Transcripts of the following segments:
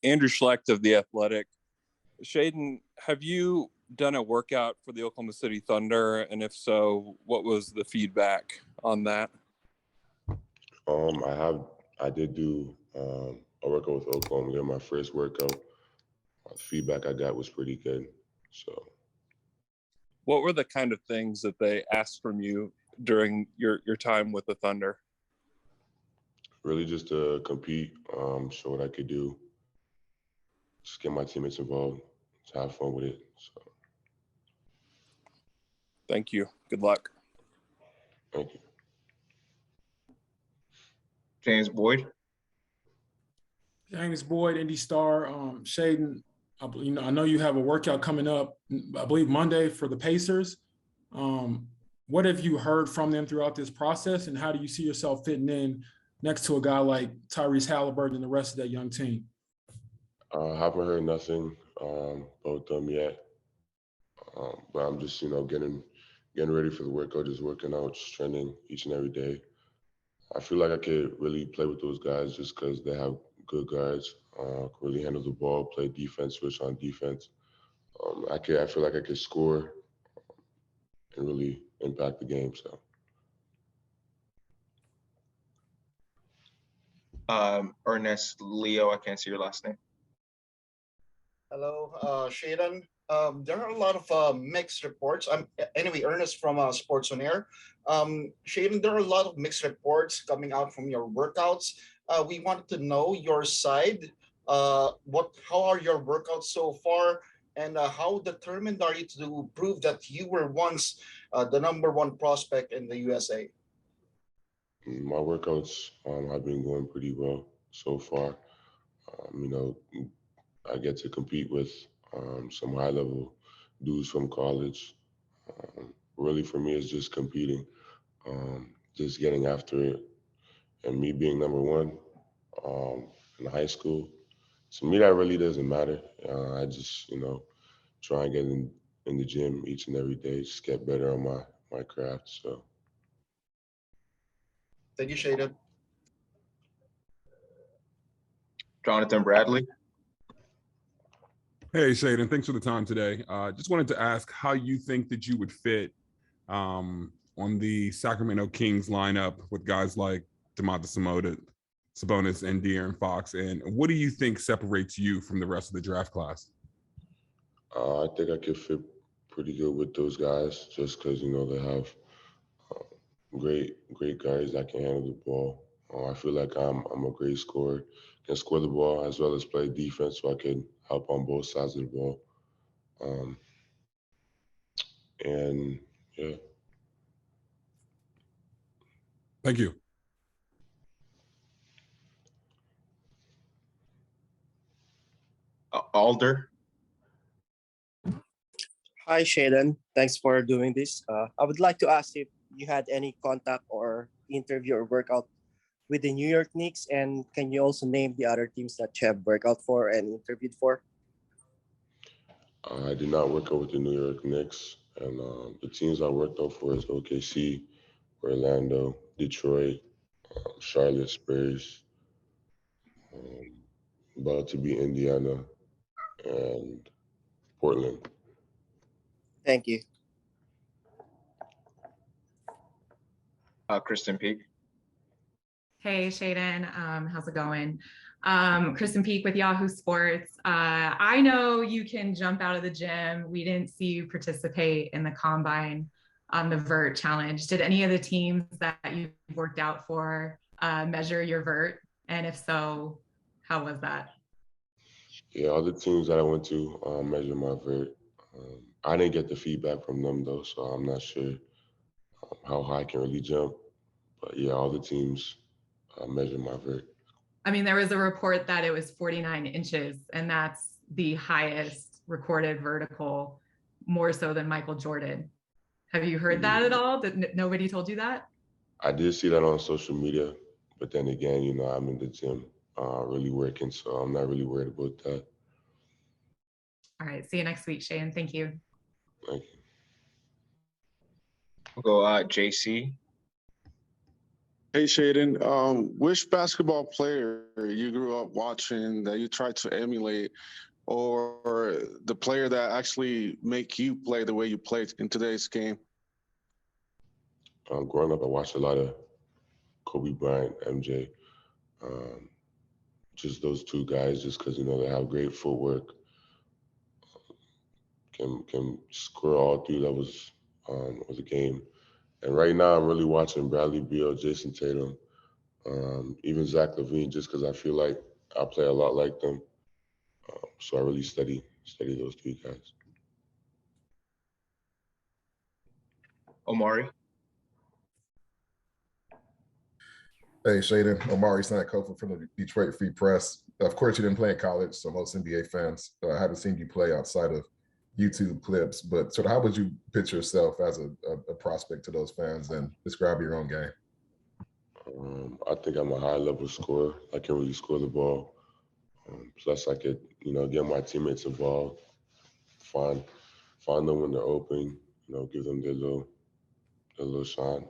Andrew Schlecht of The Athletic. Shaedon, have you done a workout for the Oklahoma City Thunder? And if so, what was the feedback on that? I did do a workout with Oklahoma. They're my first workout. The feedback I got was pretty good. So, what were the kind of things that they asked from you during your time with the Thunder? Really just to compete, show what I could do, just get my teammates involved, just have fun with it. So, thank you. Good luck. Thank you. James Boyd. James Boyd, Indy Star. Shaedon, I know you have a workout coming up, I believe Monday for the Pacers. What have you heard from them throughout this process, and how do you see yourself fitting in next to a guy like Tyrese Halliburton and the rest of that young team? I haven't heard nothing about them yet, but I'm just getting ready for the workout, just working out, just training each and every day. I feel like I could really play with those guys just because they have good guards, can really handle the ball, play defense, switch on defense. I feel like I could score and really impact the game. So, Ernest Leo, I can't see your last name. Hello, Shaedon. There are a lot of mixed reports. Anyway, Ernest from Sports on Air. Shaedon, there are a lot of mixed reports coming out from your workouts. We wanted to know your side. How are your workouts so far, and how determined are you to prove that you were once the #1 prospect in the USA? my workouts have been going pretty well so far. I get to compete with some high-level dudes from college. Really, for me, it's just competing, just getting after it. And me being #1 in high school, to me, that really doesn't matter. I just, try and get in the gym each and every day, just get better on my craft. So, Thank you, Shaedon. Jonathan Bradley. Hey, Shaedon, thanks for the time today. Just wanted to ask how you think that you would fit on the Sacramento Kings lineup with guys like Domantas Sabonis and De'Aaron Fox, and what do you think separates you from the rest of the draft class? I think I could fit pretty good with those guys just because, they have great guys that can handle the ball. I feel like I'm a great scorer, can score the ball as well as play defense, so I can help on both sides of the ball. And yeah. Thank you. Alder. Hi, Shaedon. Thanks for doing this. I would like to ask if you had any contact or interview or workout with the New York Knicks, and can you also name the other teams that you have worked out for and interviewed for? I did not work out with the New York Knicks, and the teams I worked out for is OKC, Orlando, Detroit, Charlotte, Spurs, about to be Indiana, and Portland. Thank you. Kristen Peak. Hey, Shaedon, how's it going? Kristen Peak with Yahoo Sports. I know you can jump out of the gym. We didn't see you participate in the combine on the vert challenge. Did any of the teams that you worked out for measure your vert? And if so, how was that? Yeah, all the teams that I went to measured my vert. I didn't get the feedback from them though, so I'm not sure how high I can really jump. But yeah, all the teams measured my vert. I mean, there was a report that it was 49 inches, and that's the highest recorded vertical, more so than Michael Jordan. Have you heard that at all? That nobody told you that? I did see that on social media, but then again, I'm in the gym really working, so I'm not really worried about that. All right, see you next week, Shane. Thank you. Thank you. We'll go JC. Hey, Shaedon. Which basketball player you grew up watching that you tried to emulate, or the player that actually make you play the way you played in today's game? Growing up, I watched a lot of Kobe Bryant, MJ. Um, just those two guys, just because they have great footwork, can score all three levels of the game. And right now, I'm really watching Bradley Beal, Jason Tatum, even Zach LaVine, just because I feel like I play a lot like them. So I really study those three guys. Omari. Hey, Shaedon, Omari Sankofa from the Detroit Free Press. Of course, you didn't play in college, so most NBA fans haven't seen you play outside of YouTube clips. But sort of how would you pitch yourself as a prospect to those fans and describe your own game? I think I'm a high-level scorer. I can really score the ball. Plus, I could, get my teammates involved, find them when they're open, give them their little shine.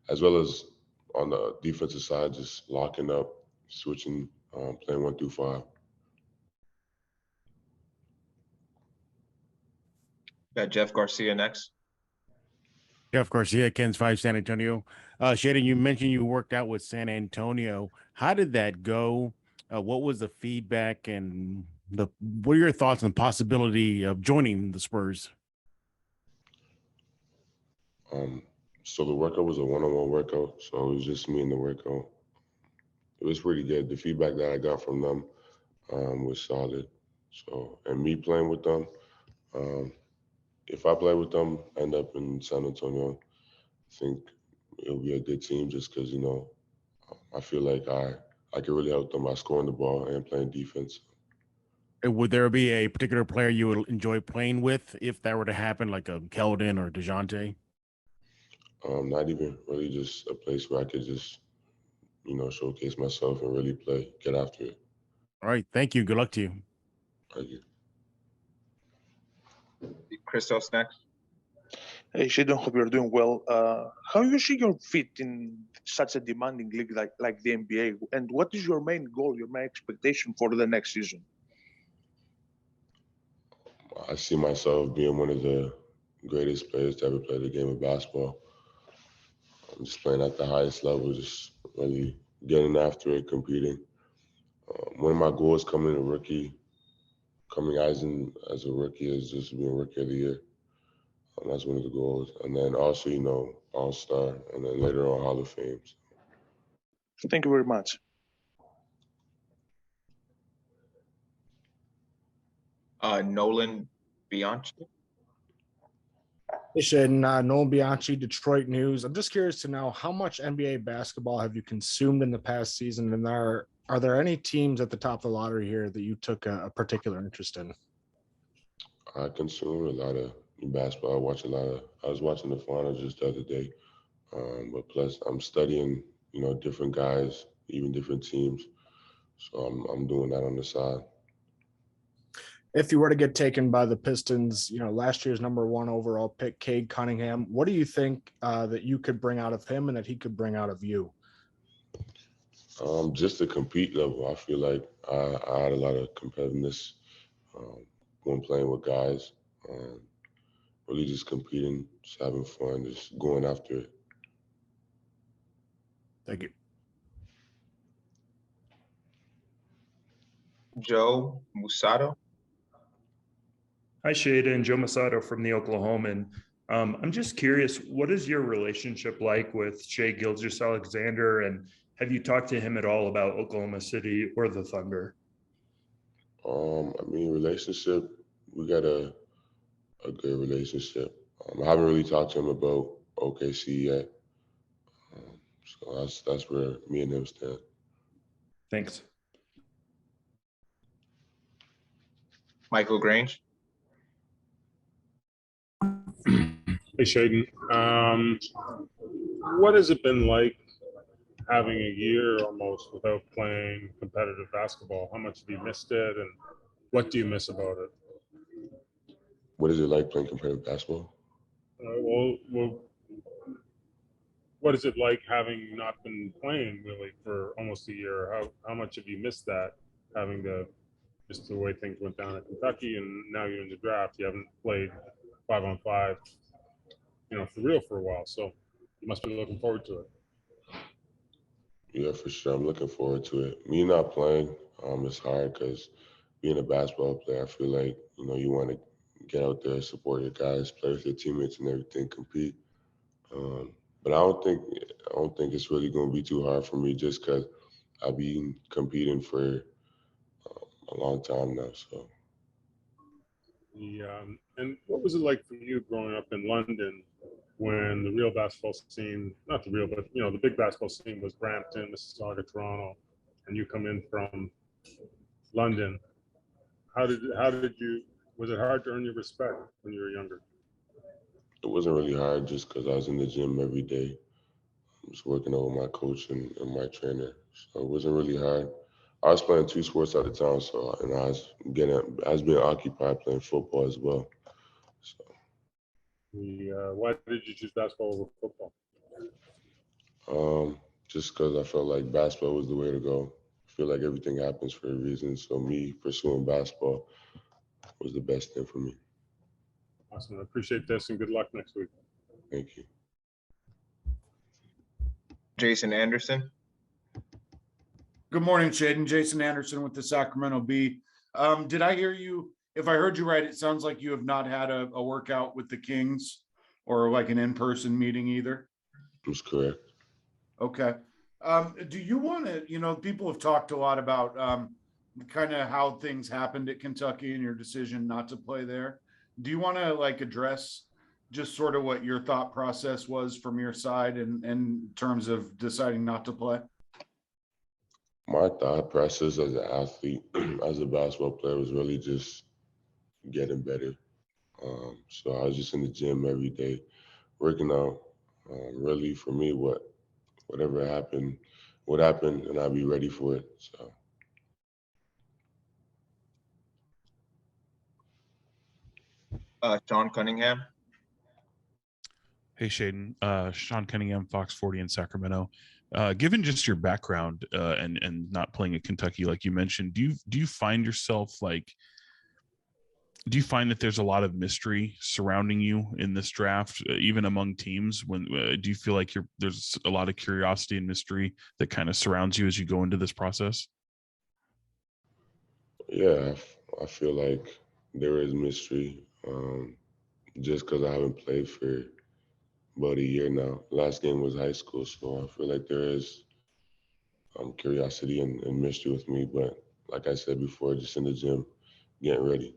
As well as on the defensive side, just locking up, switching, playing 1 through 5. Got Jeff Garcia next. Jeff Garcia, Ken's 5 San Antonio. Shaedon, you mentioned you worked out with San Antonio. How did that go? What was the feedback, and what are your thoughts on the possibility of joining the Spurs? So the workout was a one-on-one workout, so it was just me in the workout. It was pretty good. The feedback that I got from them was solid. So, and me playing with them, if I play with them, end up in San Antonio, I think it'll be a good team just because, I feel like I can really help them by scoring the ball and playing defense. Would there be a particular player you would enjoy playing with if that were to happen, like a Keldon or DeJounte? Not even really, just a place where I could just, showcase myself and really play, get after it. All right. Thank you. Good luck to you. Thank you. Christos next. Hey, Shaedon, hope you're doing well. How you see your fit in such a demanding league like the NBA? And what is your main goal, your main expectation for the next season? I see myself being one of the greatest players to ever play the game of basketball. I'm just playing at the highest level, just really getting after it, competing. One of my goals coming as a rookie is just being Rookie of the Year. That's one of the goals. And then also, All-Star, and then later on Hall of Fame. Thank you very much. Nolan Bianchi. Hey, Shaedon, Nolan Bianchi, Detroit News. I'm just curious to know, how much NBA basketball have you consumed in the past season? And are there any teams at the top of the lottery here that you took a particular interest in? I consume a lot of basketball. I was watching the finals just the other day. But plus, I'm studying, different guys, even different teams. So I'm doing that on the side. If you were to get taken by the Pistons, last year's #1 overall pick, Cade Cunningham, what do you think that you could bring out of him and that he could bring out of you? Just the compete level. I feel like I had a lot of competitiveness when playing with guys. Really just competing, just having fun, just going after it. Thank you. Joe Musato. Hi, Shaedon, Joe Masato from the Oklahoman. I'm just curious, what is your relationship like with Shai Gilgeous-Alexander, and have you talked to him at all about Oklahoma City or the Thunder? Relationship, we got a good relationship. I haven't really talked to him about OKC yet. So that's where me and him stand. Thanks. Michael Grange. Hey, Shaedon. What has it been like having a year almost without playing competitive basketball? How much have you missed it, and what do you miss about it? What is it like playing competitive basketball? what is it like having not been playing really for almost a year? How much have you missed that, having to just the way things went down at Kentucky, and now you're in the draft. You haven't played 5-on-5, for real for a while. So you must be looking forward to it. Yeah, for sure. I'm looking forward to it. Me not playing, it's hard because being a basketball player, I feel like, you want to get out there, support your guys, play with your teammates and everything, compete. But I don't think it's really going to be too hard for me just because I've been competing for a long time now. So. And what was it like for you growing up in London when the real basketball scene, not the real, but the big basketball scene was Brampton, Mississauga, Toronto, and you come in from London? How did you? Was it hard to earn your respect when you were younger? It wasn't really hard just because I was in the gym every day. I was working out with my coach and my trainer. So it wasn't really hard. I was playing 2 sports at the time, so I was being occupied playing football as well. So. Why did you choose basketball over football? Just because I felt like basketball was the way to go. I feel like everything happens for a reason. So me pursuing basketball was the best thing for me. Awesome. I appreciate this and good luck next week. Thank you. Jason Anderson. Good morning, Shaedon. Jason Anderson with the Sacramento Bee. Did I hear you? If I heard you right, it sounds like you have not had a workout with the Kings or like an in-person meeting either. That's correct. Okay. Do you want to, people have talked a lot about kind of how things happened at Kentucky and your decision not to play there. Do you want to address just sort of what your thought process was from your side in terms of deciding not to play? My thought process as an athlete, as a basketball player, was really just getting better. So I was just in the gym every day, working out. Really, for me, whatever happened would happen, and I'd be ready for it. So. Sean Cunningham. Hey, Shaedon. Sean Cunningham, Fox 40 in Sacramento. Given just your background and not playing at Kentucky, like you mentioned, do you find yourself do you find that there's a lot of mystery surrounding you in this draft, even among teams? When do you feel like there's a lot of curiosity and mystery that kind of surrounds you as you go into this process? Yeah, I feel like there is mystery. Just because I haven't played for about a year now. Last game was high school, so I feel like there is curiosity and mystery with me. But like I said before, just in the gym, getting ready.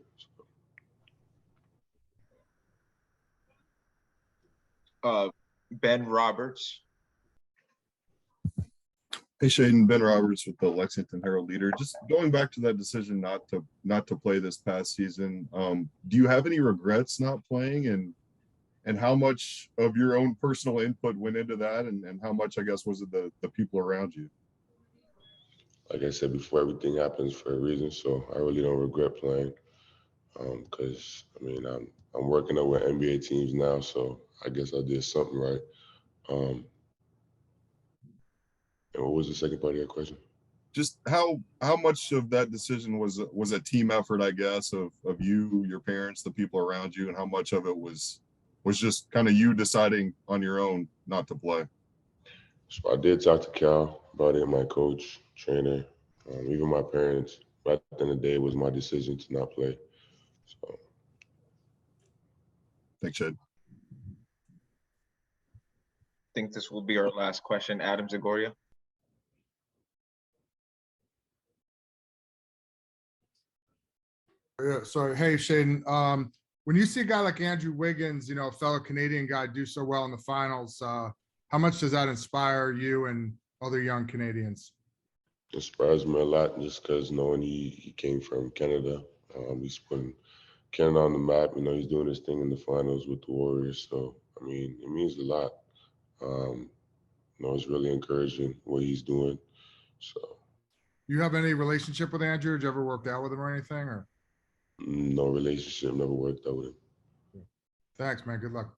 Ben Roberts. Hey, Shaedon, Ben Roberts with the Lexington Herald Leader. Just going back to that decision not to play this past season, do you have any regrets not playing, and how much of your own personal input went into that, and how much, I guess, was it the people around you? Like I said before, everything happens for a reason, so I really don't regret playing. Because I'm working out with NBA teams now, so I guess I did something right. And what was the second part of your question? Just how much of that decision was a team effort, I guess, of you, your parents, the people around you, and how much of it was just kind of you deciding on your own not to play? So I did talk to Cal about it, my coach, trainer, even my parents. But at the end of the day, it was my decision to not play. So. Thanks, Shaedon. I think this will be our last question. Adam Zagoria. Yeah, so hey, Shaedon, when you see a guy like Andrew Wiggins, a fellow Canadian guy, do so well in the finals, how much does that inspire you and other young Canadians? It inspires me a lot just because knowing he came from Canada. He's putting Canada on the map. He's doing his thing in the finals with the Warriors. So, it means a lot. It's really encouraging what he's doing. So. You have any relationship with Andrew? Did you ever work out with him or anything? Or No relationship, never worked out with him. Thanks, man. Good luck.